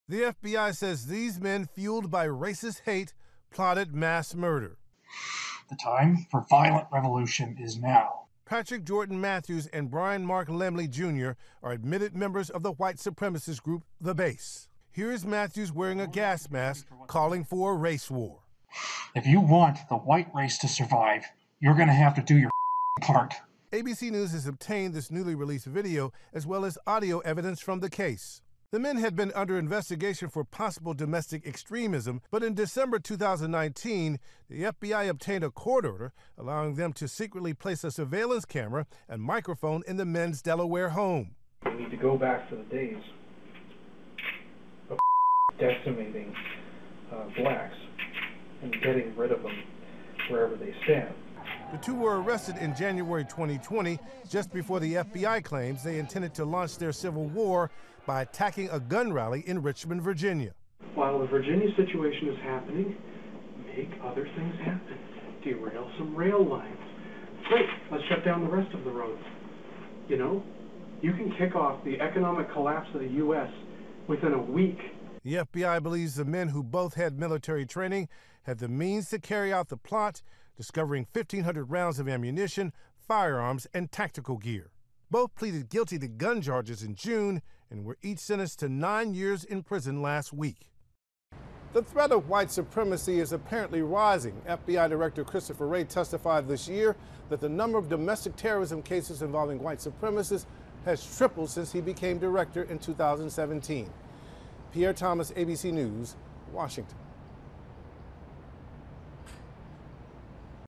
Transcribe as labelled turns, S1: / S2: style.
S1: The FBI says these men, fueled by racist hate, plotted mass murder.
S2: The time for violent revolution is now.
S1: Patrick Jordan Matthews and Brian Mark Lemley Jr. are admitted members of the white supremacist group, The Base. Here is Matthews wearing a gas mask, calling for a race war.
S2: If you want the white race to survive, you're going to have to do your part.
S1: ABC News has obtained this newly released video as well as audio evidence from the case. The men had been under investigation for possible domestic extremism, but in December 2019, the FBI obtained a court order allowing them to secretly place a surveillance camera and microphone in the men's Delaware home.
S3: We need to go back to the days of decimating blacks and getting rid of them wherever they stand.
S1: The two were arrested in January 2020, just before the FBI claims they intended to launch their civil war by attacking a gun rally in Richmond, Virginia.
S3: While the Virginia situation is happening, make other things happen. Derail some rail lines. Great, let's shut down the rest of the roads. You know, you can kick off the economic collapse of the U.S. within a week.
S1: The FBI believes the men, who both had military training, had the means to carry out the plot, discovering 1,500 rounds of ammunition, firearms, and tactical gear. Both pleaded guilty to gun charges in June and were each sentenced to 9 years in prison last week. The threat of white supremacy is apparently rising. FBI Director Christopher Wray testified this year that the number of domestic terrorism cases involving white supremacists has tripled since he became director in 2017. Pierre Thomas, ABC News, Washington.